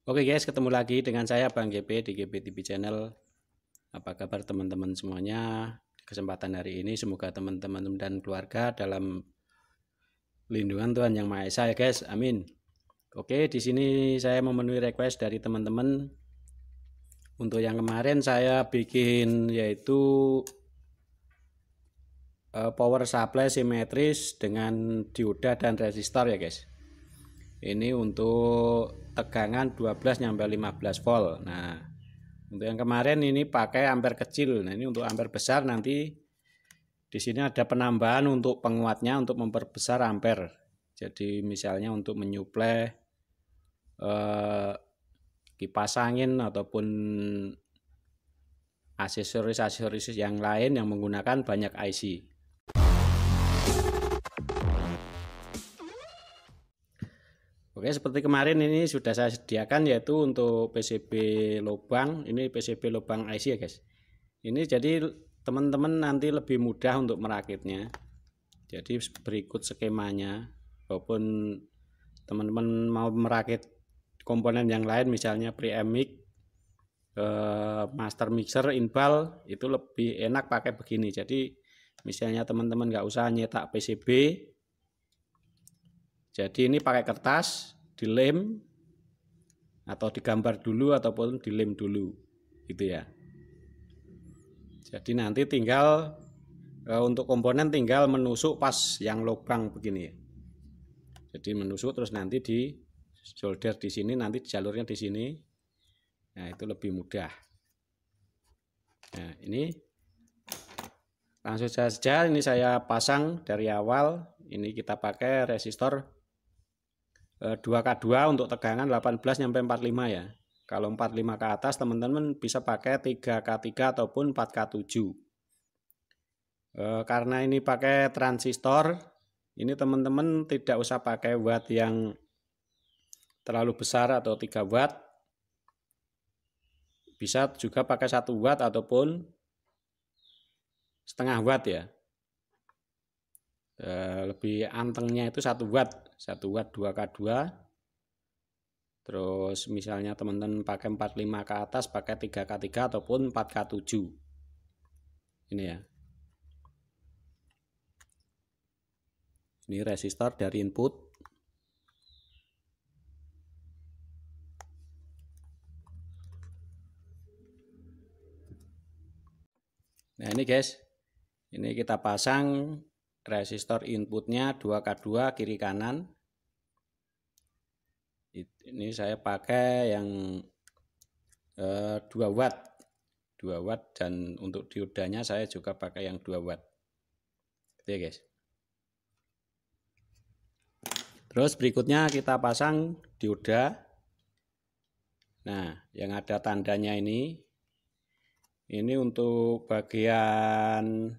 Oke guys, ketemu lagi dengan saya Bang GP di GP TV Channel. Apa kabar teman-teman semuanya? Di kesempatan hari ini semoga teman-teman dan keluarga dalam lindungan Tuhan Yang Maha Esa ya guys. Amin. Oke, di sini saya memenuhi request dari teman-teman. Untuk yang kemarin saya bikin yaitu power supply simetris dengan dioda dan resistor ya guys. Ini untuk tegangan 12 sampai 15 volt. Nah, untuk yang kemarin ini pakai ampere kecil. Nah, ini untuk ampere besar nanti di sini ada penambahan untuk penguatnya untuk memperbesar ampere. Jadi misalnya untuk menyuplai kipas angin ataupun aksesoris-aksesoris yang lain yang menggunakan banyak IC. Oke, seperti kemarin ini sudah saya sediakan yaitu untuk PCB lubang. Ini PCB lubang IC ya guys. Ini jadi teman-teman nanti lebih mudah untuk merakitnya. Jadi berikut skemanya. Walaupun teman-teman mau merakit komponen yang lain misalnya preamp mic, master mixer, inbal, itu lebih enak pakai begini. Jadi misalnya teman-teman nggak usah nyetak PCB, jadi ini pakai kertas, dilem atau digambar dulu ataupun dilem dulu, gitu ya. Jadi nanti tinggal untuk komponen tinggal menusuk pas yang lubang begini ya. Jadi menusuk terus nanti di solder di sini, nanti jalurnya di sini. Nah, itu lebih mudah. Nah, ini langsung saja ini saya pasang dari awal. Ini kita pakai resistor 2K2 untuk tegangan 18 sampai 45 ya. Kalau 45 ke atas teman-teman bisa pakai 3K3 ataupun 4K7. Karena ini pakai transistor, ini teman-teman tidak usah pakai watt yang terlalu besar atau 3 watt. Bisa juga pakai 1 watt ataupun setengah watt ya. Lebih antengnya itu 1 watt 2K2. Terus misalnya teman-teman pakai 45 ke atas pakai 3K3 ataupun 4K7. Ini ya. Ini resistor dari input. Nah, ini guys. Ini kita pasang resistor inputnya 2K2 kiri kanan. Ini saya pakai yang 2 watt 2 watt dan untuk diodanya saya juga pakai yang 2 watt gitu ya guys. Terus berikutnya kita pasang dioda. Nah, yang ada tandanya ini untuk bagian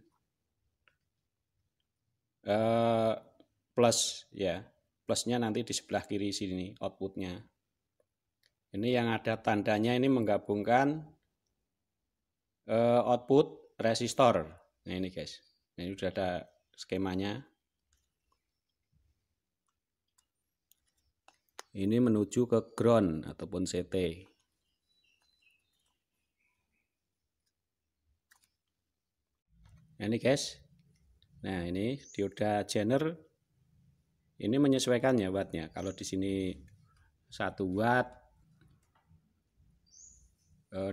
plus ya, plusnya nanti di sebelah kiri sini outputnya. Ini yang ada tandanya ini menggabungkan output resistor. Nah ini guys, ini sudah ada skemanya. Ini menuju ke ground ataupun CT. Nah ini guys. Nah ini dioda Zener ini menyesuaikan ya wattnya. Kalau di sini 1 watt,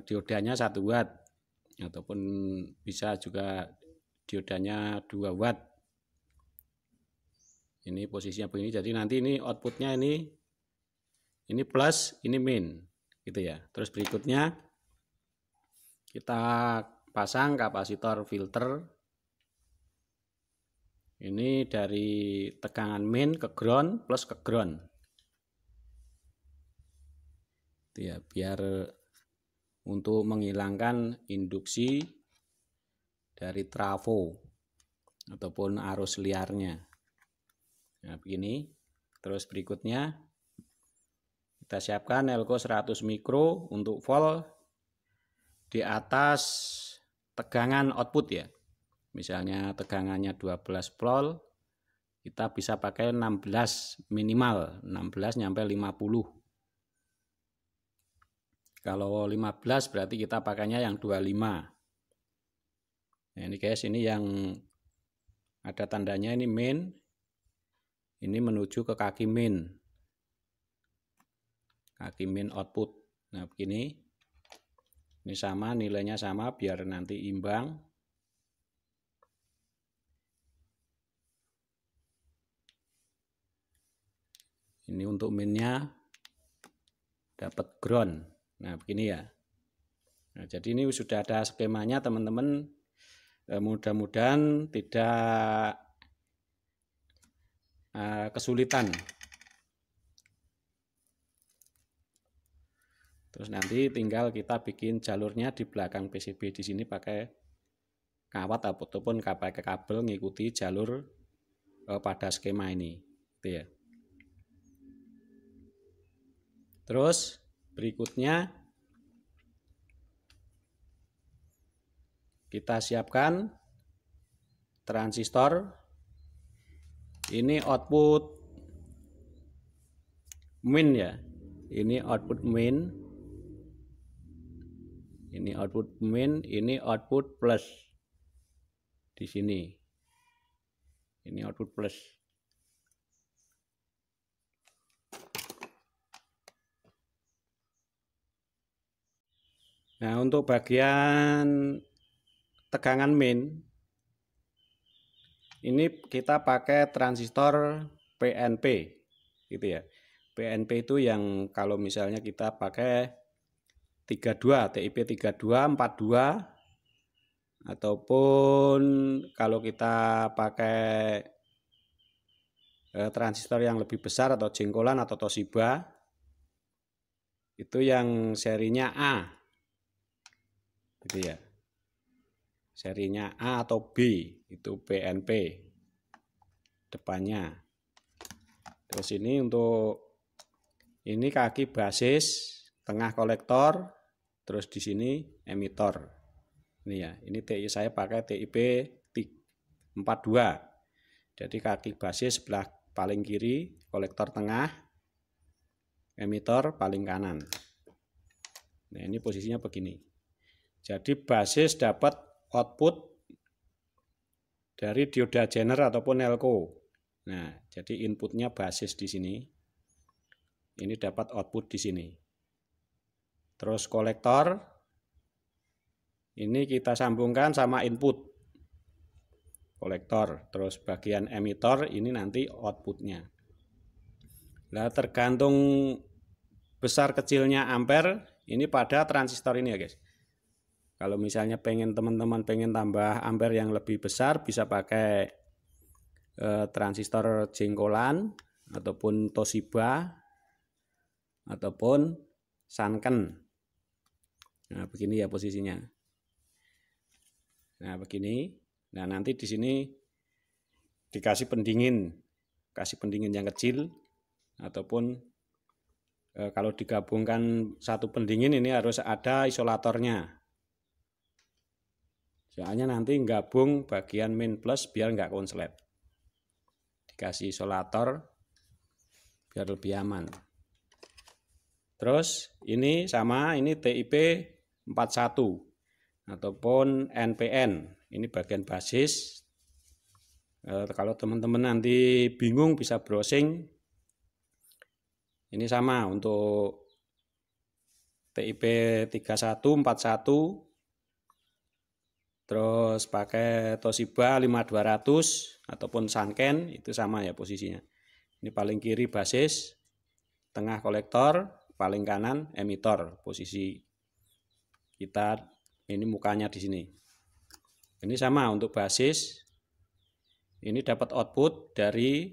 diodanya 1 watt ataupun bisa juga diodanya 2 watt. Ini posisinya begini. Jadi nanti ini outputnya ini plus, ini min, gitu ya. Terus berikutnya kita pasang kapasitor filter. Ini dari tegangan min ke ground plus ke ground. Itu ya, biar untuk menghilangkan induksi dari trafo ataupun arus liarnya. Nah, begini. Terus berikutnya kita siapkan elko 100 mikro untuk volt di atas tegangan output ya. Misalnya tegangannya 12 volt, kita bisa pakai 16 minimal, 16 sampai 50. Kalau 15 berarti kita pakainya yang 25. Nah ini guys, ini yang ada tandanya ini main. Ini menuju ke kaki main. Kaki main output. Nah begini. Ini sama, nilainya sama biar nanti imbang. Ini untuk mainnya dapat ground. Nah begini ya. Nah, jadi ini sudah ada skemanya teman-teman. Mudah-mudahan tidak kesulitan. Terus nanti tinggal kita bikin jalurnya di belakang PCB di sini pakai kawat ataupun pakai kabel ngikuti jalur pada skema ini, gitu ya. Terus berikutnya kita siapkan transistor. Ini output main ya. Ini output main. Ini output main, ini output plus. Di sini. Ini output plus. Nah, untuk bagian tegangan main ini kita pakai transistor PNP gitu ya. PNP itu yang kalau misalnya kita pakai 32, TIP 32, 42 ataupun kalau kita pakai transistor yang lebih besar atau jengkolan atau Toshiba itu yang serinya A gitu ya. Serinya A atau B itu PNP depannya. Terus ini untuk ini kaki basis, tengah kolektor, terus di sini emitor. Ini ya, ini TI saya pakai TIP 42. Jadi kaki basis sebelah paling kiri, kolektor tengah, emitor paling kanan. Nah, ini posisinya begini. Jadi basis dapat output dari dioda Zener ataupun Elco. Nah, jadi inputnya basis di sini. Ini dapat output di sini. Terus kolektor ini kita sambungkan sama input. Kolektor, terus bagian emitor ini nanti outputnya. Nah, tergantung besar kecilnya ampere ini pada transistor ini ya guys. Kalau misalnya teman-teman pengen tambah ampere yang lebih besar bisa pakai transistor jengkolan ataupun Toshiba ataupun Sanken. Nah, begini ya posisinya. Nah, begini. Nah, nanti di sini dikasih pendingin. Kasih pendingin yang kecil ataupun kalau digabungkan satu pendingin ini harus ada isolatornya. Soalnya nanti gabung bagian main plus biar nggak konslet. Dikasih isolator biar lebih aman. Terus ini sama, ini TIP 41 ataupun NPN. Ini bagian basis. Kalau teman-teman nanti bingung bisa browsing. Ini sama untuk TIP 3141. Terus pakai Toshiba 5200 ataupun Sanken itu sama ya posisinya. Ini paling kiri basis, tengah kolektor, paling kanan emitor. Posisi kita ini mukanya di sini. Ini sama untuk basis. Ini dapat output dari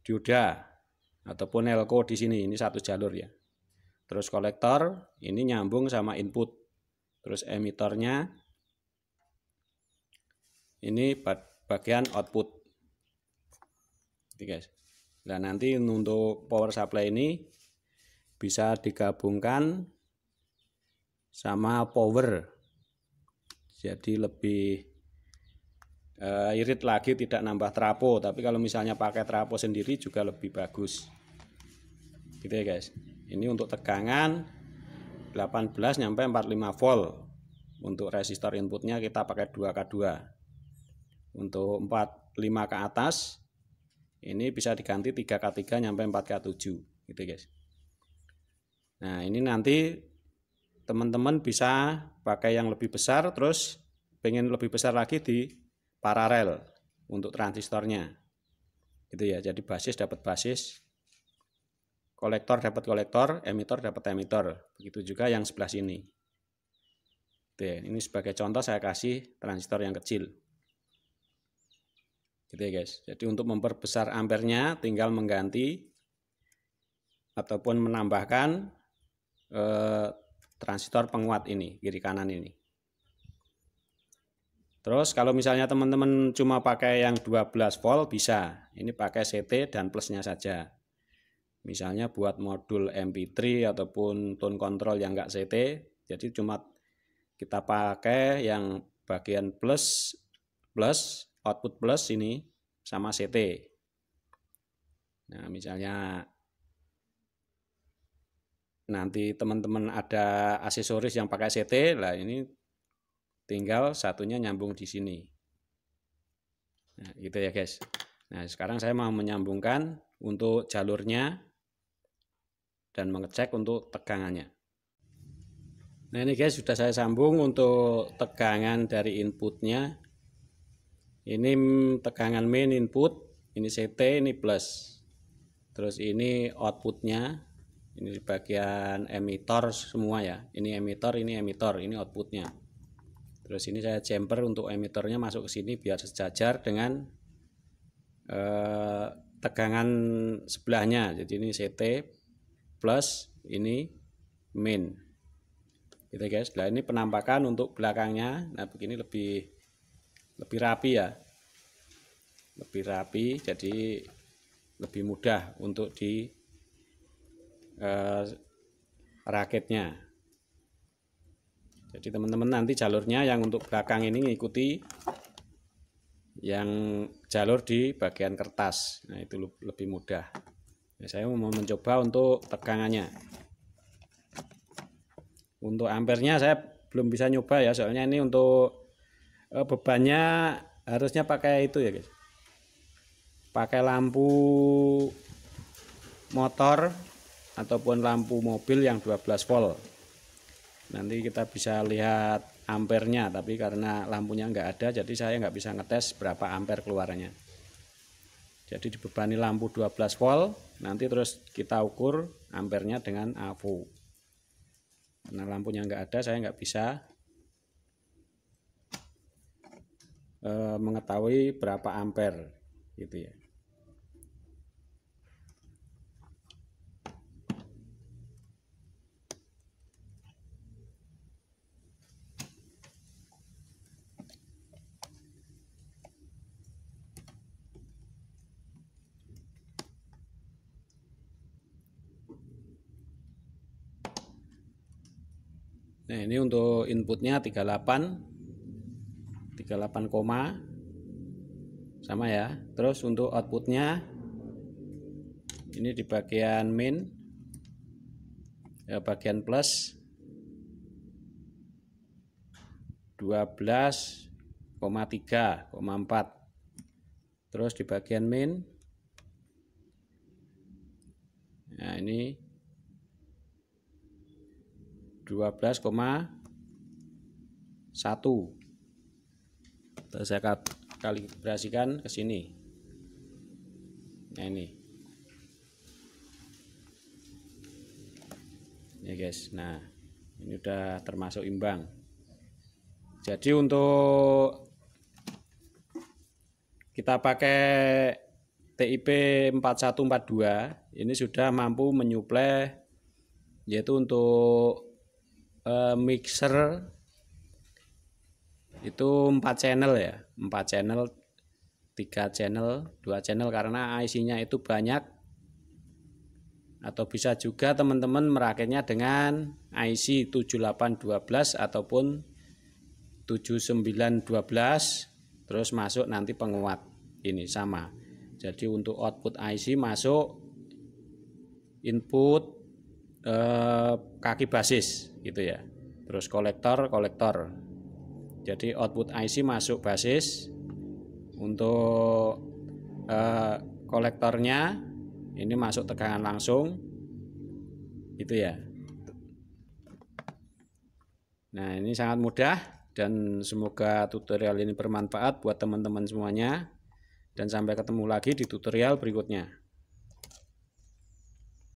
dioda ataupun Elco di sini. Ini satu jalur ya. Terus kolektor ini nyambung sama input. Terus emitornya ini bagian output. Oke guys. Nah, nanti untuk power supply ini bisa digabungkan sama power. Jadi lebih irit lagi, tidak nambah trapo. Tapi kalau misalnya pakai trapo sendiri juga lebih bagus. Gitu ya guys. Ini untuk tegangan. 18 nyampe 45 volt. Untuk resistor inputnya kita pakai 2K2. Untuk 45 ke atas ini bisa diganti 3K3 nyampe 4K7 gitu guys. Nah ini nanti teman-teman bisa pakai yang lebih besar, terus pengen lebih besar lagi di paralel untuk transistornya gitu ya. Jadi basis dapat basis, kolektor dapat kolektor, emitor dapat emitor. Begitu juga yang sebelah sini. Oke, ini sebagai contoh saya kasih transistor yang kecil. Gitu ya guys. Jadi untuk memperbesar ampernya tinggal mengganti ataupun menambahkan transistor penguat ini, kiri kanan ini. Terus kalau misalnya teman-teman cuma pakai yang 12 volt bisa. Ini pakai CT dan plusnya saja. Misalnya buat modul MP3 ataupun tone control yang enggak CT, jadi cuma kita pakai yang bagian plus, output plus ini sama CT. Nah, misalnya nanti teman-teman ada aksesoris yang pakai CT, lah ini tinggal satunya nyambung di sini. Nah, gitu ya guys. Nah, sekarang saya mau menyambungkan untuk jalurnya dan mengecek untuk tegangannya. Nah, ini guys sudah saya sambung untuk tegangan dari inputnya. Ini tegangan main input, ini CT, ini plus. Terus ini outputnya, ini di bagian emitor semua ya. Ini emitor, ini outputnya. Terus ini saya jumper untuk emitornya masuk ke sini biar sejajar dengan tegangan sebelahnya. Jadi ini CT plus, ini main. Gitu guys. Nah ini penampakan untuk belakangnya. Nah begini lebih rapi ya. Lebih rapi, jadi lebih mudah untuk di rakitnya. Jadi teman-teman nanti jalurnya yang untuk belakang ini mengikuti yang jalur di bagian kertas. Nah itu lebih mudah. Nah, saya mau mencoba untuk tegangannya. Untuk ampernya saya belum bisa nyoba ya, soalnya ini untuk bebannya harusnya pakai itu ya guys. Pakai lampu motor ataupun lampu mobil yang 12 volt. Nanti kita bisa lihat ampernya, tapi karena lampunya nggak ada, jadi saya nggak bisa ngetes berapa ampere keluarannya. Jadi dibebani lampu 12 volt, nanti terus kita ukur ampernya dengan AVO. Karena lampunya nggak ada, saya nggak bisa mengetahui berapa ampere gitu ya. Nah ini untuk inputnya 38 koma sama ya. Terus untuk outputnya ini di bagian main ya, bagian plus 12,3,4. Terus di bagian main nah ini 12,1. Terus saya kalibrasikan ke sini. Nah ini. Ya guys. Nah, ini udah termasuk imbang. Jadi untuk kita pakai TIP 4142 ini sudah mampu menyuplai, yaitu untuk mixer itu 4 channel ya, 4 channel, 3 channel, 2 channel karena IC-nya itu banyak. Atau bisa juga teman-teman merakitnya dengan IC 7812 ataupun 7912, terus masuk nanti penguat ini sama. Jadi untuk output IC masuk input kaki basis gitu ya. Terus kolektor. Jadi output IC masuk basis, untuk kolektornya ini masuk tegangan langsung gitu ya. Nah, ini sangat mudah dan semoga tutorial ini bermanfaat buat teman-teman semuanya, dan sampai ketemu lagi di tutorial berikutnya.